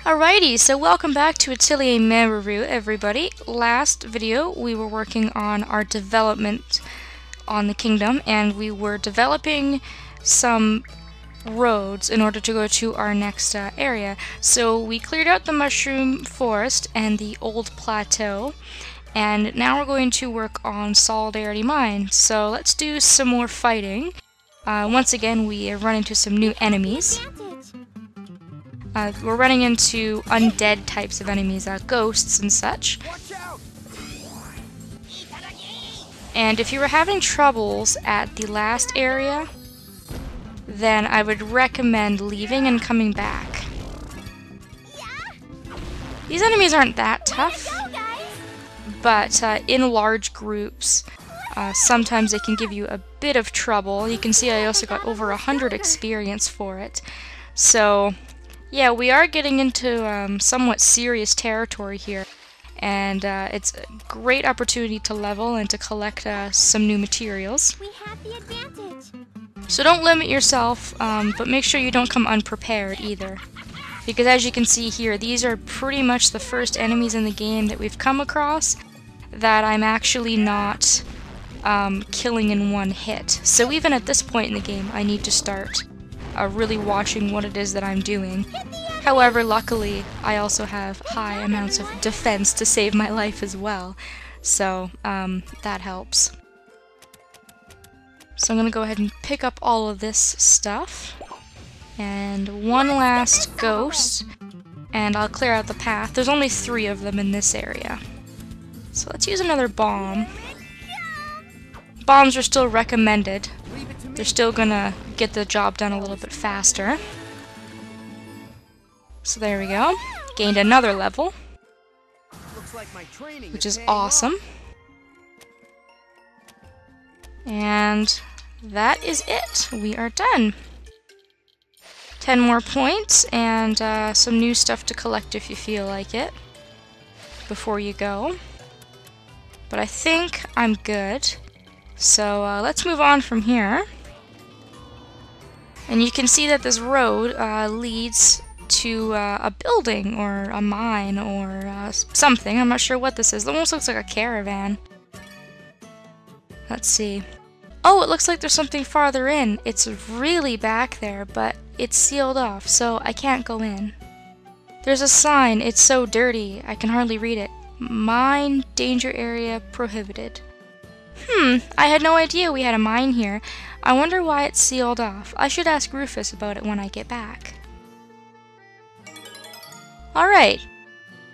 Alrighty, so welcome back to Atelier Meruru, everybody. Last video we were working on our development on the kingdom, and we were developing some roads in order to go to our next area. So we cleared out the mushroom forest and the old plateau, and now we're going to work on Solidarity Mine. So let's do some more fighting. Once again, we run into some new enemies. We're running into undead types of enemies, ghosts and such. And if you were having troubles at the last area, then I would recommend leaving and coming back. These enemies aren't that tough, but in large groups, sometimes they can give you a bit of trouble. You can see I also got over 100 experience for it. So yeah, we are getting into somewhat serious territory here, and it's a great opportunity to level and to collect some new materials. We have the advantage. So don't limit yourself, but make sure you don't come unprepared either. Because as you can see here, these are pretty much the first enemies in the game that we've come across that I'm actually not killing in one hit. So even at this point in the game, I need to start really watching what it is that I'm doing. However, luckily, I also have high amounts of defense to save my life as well, so that helps. So I'm going to go ahead and pick up all of this stuff, and one last ghost, and I'll clear out the path. There's only 3 of them in this area. So let's use another bomb. Bombs are still recommended. They're still gonna get the job done a little bit faster. So there we go. Gained another level, which is awesome. And that is it. We are done. 10 more points and some new stuff to collect if you feel like it before you go. But I think I'm good. So let's move on from here. And you can see that this road leads to a building or a mine or something. I'm not sure what this is. It almost looks like a caravan. Let's see. Oh, it looks like there's something farther in. It's really back there, but it's sealed off, so I can't go in. There's a sign. It's so dirty, I can hardly read it. Mine danger area prohibited. I had no idea we had a mine here. I wonder why it's sealed off. I should ask Rufus about it when I get back. Alright,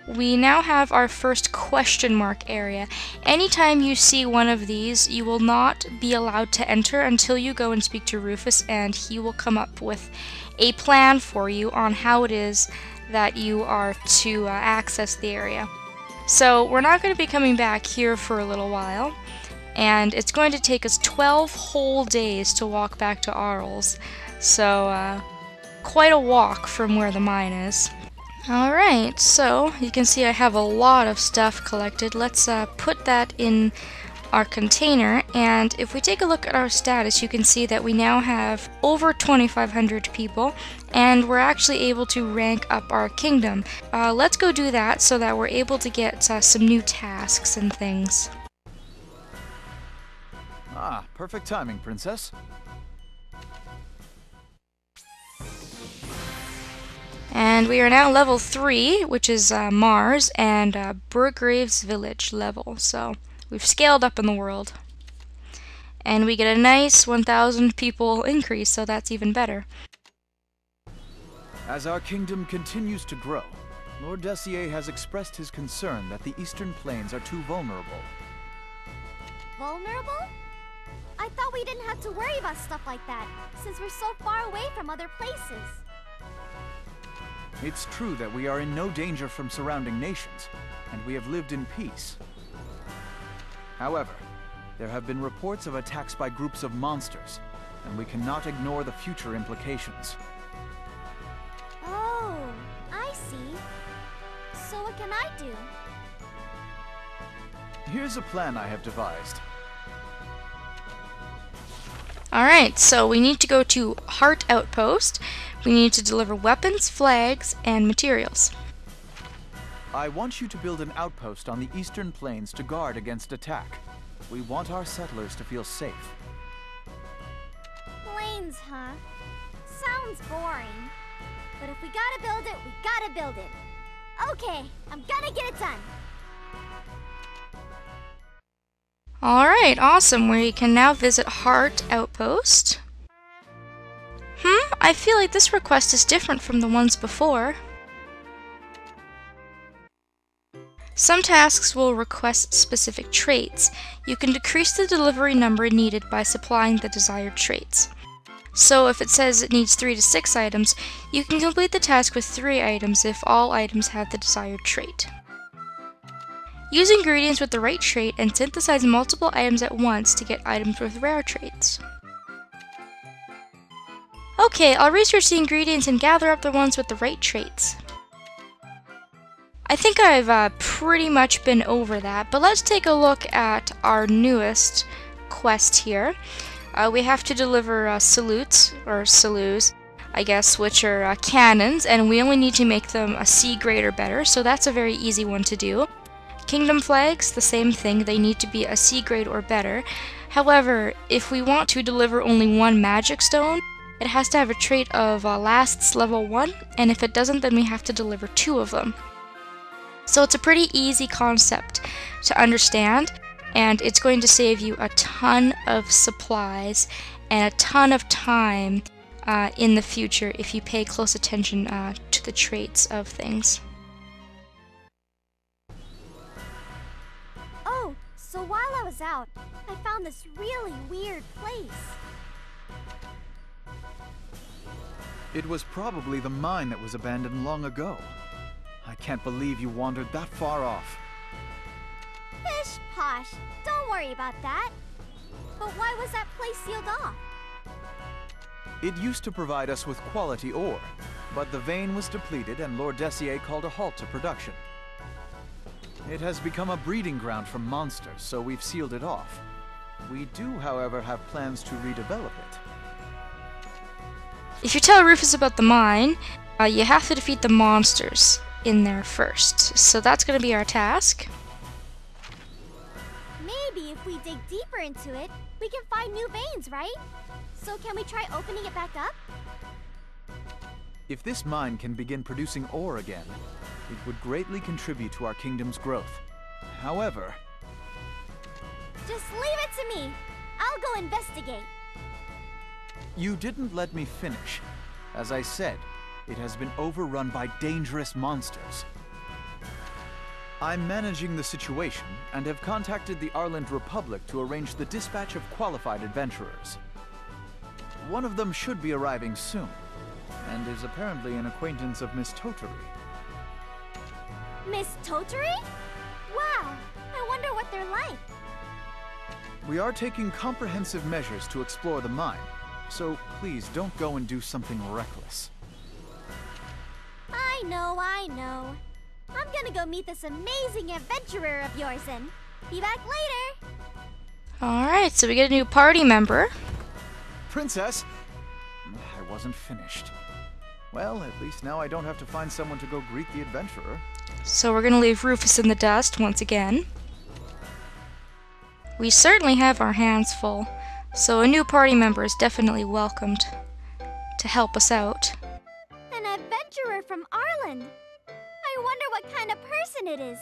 we now have our first question mark area. Anytime you see one of these, you will not be allowed to enter until you go and speak to Rufus, and he will come up with a plan for you on how it is that you are to access the area. So we're not going to be coming back here for a little while. And it's going to take us 12 whole days to walk back to Arles, so quite a walk from where the mine is. Alright, so you can see I have a lot of stuff collected. Let's put that in our container, and if we take a look at our status, you can see that we now have over 2,500 people, and we're actually able to rank up our kingdom. Let's go do that so that we're able to get some new tasks and things. Ah, perfect timing, Princess. And we are now level 3, which is Mars and Burgrave's village level. So we've scaled up in the world. And we get a nice 1,000 people increase, so that's even better. As our kingdom continues to grow, Lord Dessier has expressed his concern that the eastern plains are too vulnerable. Vulnerable? I thought we didn't have to worry about stuff like that, since we're so far away from other places. It's true that we are in no danger from surrounding nations, and we have lived in peace. However, there have been reports of attacks by groups of monsters, and we cannot ignore the future implications. Oh, I see. So what can I do? Here's a plan I have devised. Alright, so we need to go to Heart Outpost. We need to deliver weapons, flags, and materials. I want you to build an outpost on the eastern plains to guard against attack. We want our settlers to feel safe. Planes, huh? Sounds boring. But if we gotta build it, we gotta build it. Okay, I'm gonna get it done. Alright, awesome. We can now visit Heart Outpost. I feel like this request is different from the ones before. Some tasks will request specific traits. You can decrease the delivery number needed by supplying the desired traits. So if it says it needs 3 to 6 items, you can complete the task with 3 items if all items have the desired trait. Use ingredients with the right trait and synthesize multiple items at once to get items with rare traits. Okay, I'll research the ingredients and gather up the ones with the right traits. I think I've pretty much been over that, but let's take a look at our newest quest here. We have to deliver salutes, or salus, I guess, which are cannons, and we only need to make them a C grade or better, so that's a very easy one to do. Kingdom flags, the same thing, they need to be a C grade or better. However, if we want to deliver only one magic stone, it has to have a trait of lasts level 1, and if it doesn't, then we have to deliver 2 of them. So it's a pretty easy concept to understand, and it's going to save you a ton of supplies and a ton of time in the future if you pay close attention to the traits of things. Oh, so while I was out, I found this really weird place. It was probably the mine that was abandoned long ago. I can't believe you wandered that far off. Pish posh, don't worry about that. But why was that place sealed off? It used to provide us with quality ore, but the vein was depleted and Lord Dessier called a halt to production. It has become a breeding ground for monsters, so we've sealed it off. We do, however, have plans to redevelop it. If you tell Rufus about the mine, you have to defeat the monsters in there first. So that's going to be our task. Maybe if we dig deeper into it, we can find new veins, right? So can we try opening it back up? If this mine can begin producing ore again, it would greatly contribute to our kingdom's growth. However... Just leave it to me. I'll go investigate. You didn't let me finish. As I said, it has been overrun by dangerous monsters. I'm managing the situation and have contacted the Arland Republic to arrange the dispatch of qualified adventurers. One of them should be arriving soon, and is apparently an acquaintance of Miss Toturi. Miss Toturi? Wow, I wonder what they're like. We are taking comprehensive measures to explore the mine, so please don't go and do something reckless. I know. I'm gonna go meet this amazing adventurer of yours and be back later. Alright, so we get a new party member. Princess! I wasn't finished. Well, at least now I don't have to find someone to go greet the adventurer. So we're gonna leave Rufus in the dust once again. We certainly have our hands full, so a new party member is definitely welcomed to help us out. An adventurer from Arland. I wonder what kind of person it is.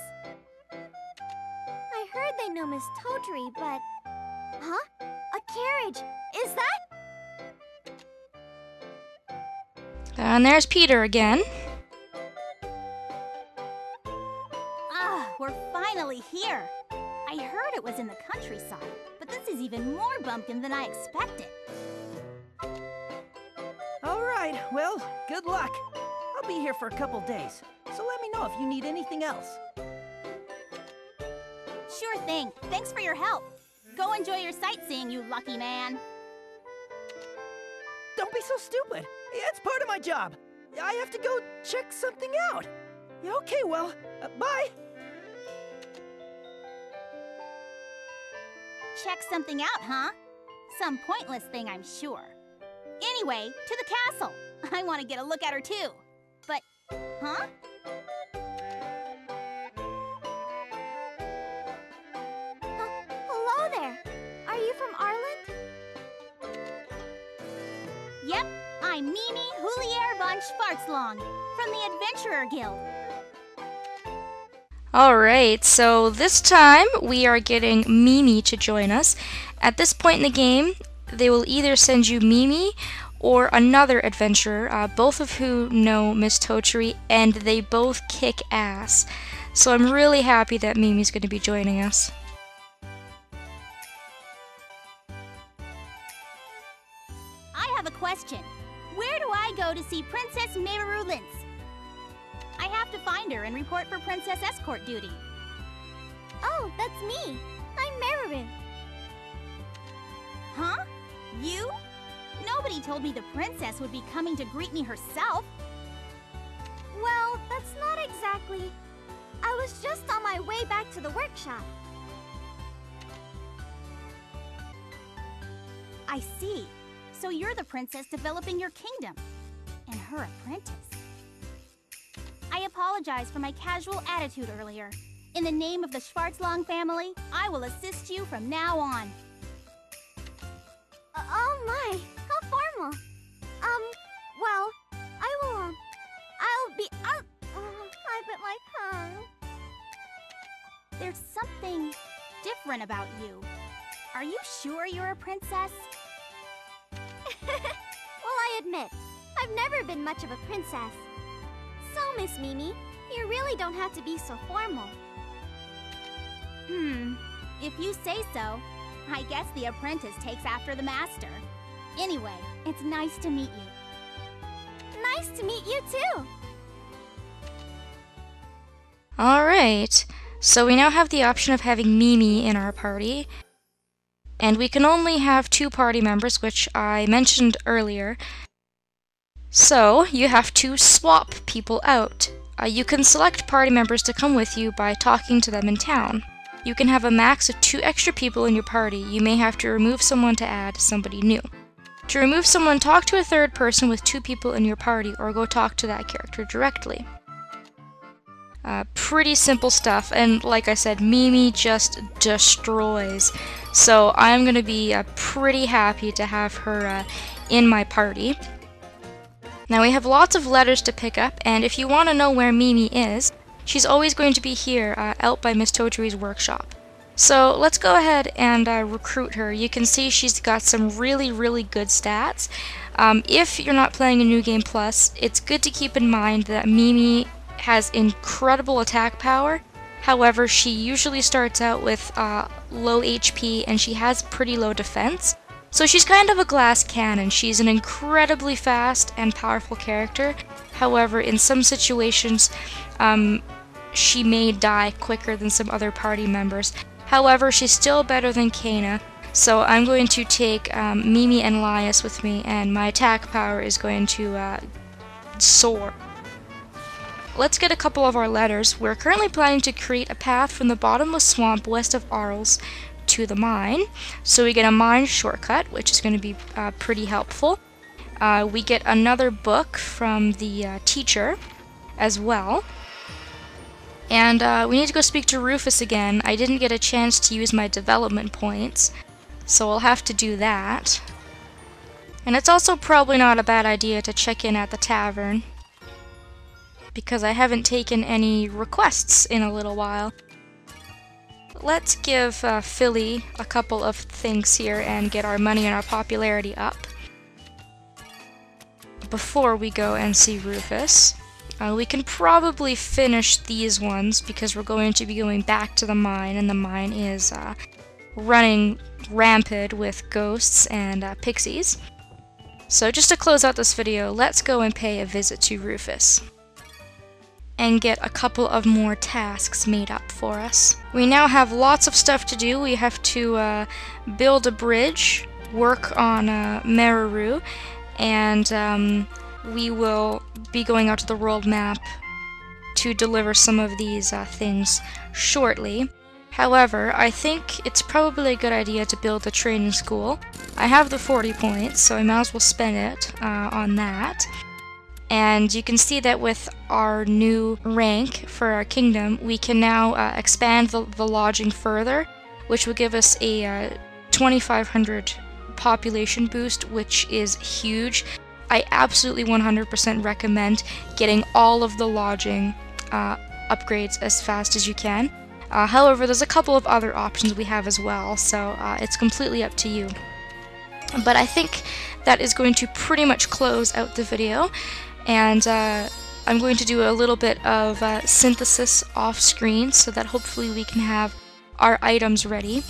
I heard they know Miss Toturi, but... Huh? A carriage! Is that... And there's Peter again. We're finally here. I heard it was in the countryside, but this is even more bumpkin than I expected. All right, well, good luck. I'll be here for a couple days, so let me know if you need anything else. Sure thing. Thanks for your help. Go enjoy your sightseeing, you lucky man. Don't be so stupid. It's part of my job. I have to go check something out. Yeah, okay, well, bye. Check something out, huh? Some pointless thing, I'm sure. Anyway, to the castle. I want to get a look at her, too. But, huh? I'm Nene Hulier von Schwarzlong from the Adventurer Guild. Alright, so this time we are getting Mimi to join us. At this point in the game, they will either send you Mimi or another adventurer, both of who know Miss Totri, and they both kick ass. So I'm really happy that Mimi's going to be joining us. I have a question. Where do I go to see Princess Meruru? I have to find her and report for princess escort duty. Oh, that's me. I'm Meruru. Huh? You? Nobody told me the princess would be coming to greet me herself. Well, that's not exactly... I was just on my way back to the workshop. I see. So you're the princess developing your kingdom, and her apprentice. I apologize for my casual attitude earlier. In the name of the Schwarzlong family, I will assist you from now on. Oh my, how formal. Well, I'll be out. I bit my tongue. There's something different about you. Are you sure you're a princess? Well, I admit, I've never been much of a princess. So, Miss Mimi, you really don't have to be so formal. If you say so, I guess the apprentice takes after the master. Anyway, it's nice to meet you. Nice to meet you too. Alright, so we now have the option of having Mimi in our party. And we can only have 2 party members, which I mentioned earlier. So, you have to swap people out. You can select party members to come with you by talking to them in town. You can have a max of 2 extra people in your party. You may have to remove someone to add somebody new. To remove someone, talk to a third person with 2 people in your party, or go talk to that character directly. Pretty simple stuff, and like I said, Mimi just destroys. So I'm gonna be pretty happy to have her in my party. Now we have lots of letters to pick up, and if you want to know where Mimi is, she's always going to be here, out by Miss Totri's workshop. So let's go ahead and recruit her. You can see she's got some really good stats. If you're not playing a New Game Plus, it's good to keep in mind that Mimi has incredible attack power. However, she usually starts out with low HP and she has pretty low defense. So she's kind of a glass cannon. She's an incredibly fast and powerful character. However, in some situations, she may die quicker than some other party members. However, she's still better than Kana. So I'm going to take Mimi and Elias with me, and my attack power is going to soar. Let's get a couple of our letters. We're currently planning to create a path from the bottomless swamp west of Arles to the mine. So we get a mine shortcut, which is going to be pretty helpful. We get another book from the teacher as well. And we need to go speak to Rufus again. I didn't get a chance to use my development points, so I'll have to do that. And it's also probably not a bad idea to check in at the tavern, because I haven't taken any requests in a little while. Let's give Philly a couple of things here and get our money and our popularity up before we go and see Rufus. We can probably finish these ones because we're going to be going back to the mine, and the mine is running rampant with ghosts and pixies. So just to close out this video, let's go and pay a visit to Rufus and get a couple of more tasks made up for us. We now have lots of stuff to do. We have to build a bridge, work on Meruru, and we will be going out to the world map to deliver some of these things shortly. However, I think it's probably a good idea to build a training school. I have the 40 points, so I might as well spend it on that. And you can see that with our new rank for our kingdom, we can now expand the lodging further, which will give us a 2,500 population boost, which is huge. I absolutely 100% recommend getting all of the lodging upgrades as fast as you can. However, there's a couple of other options we have as well, so it's completely up to you. But I think that is going to pretty much close out the video, and I'm going to do a little bit of synthesis off screen so that hopefully we can have our items ready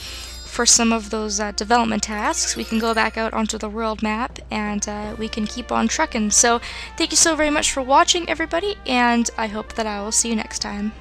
for some of those development tasks. We can go back out onto the world map and we can keep on trucking. So thank you so very much for watching, everybody, and I hope that I will see you next time.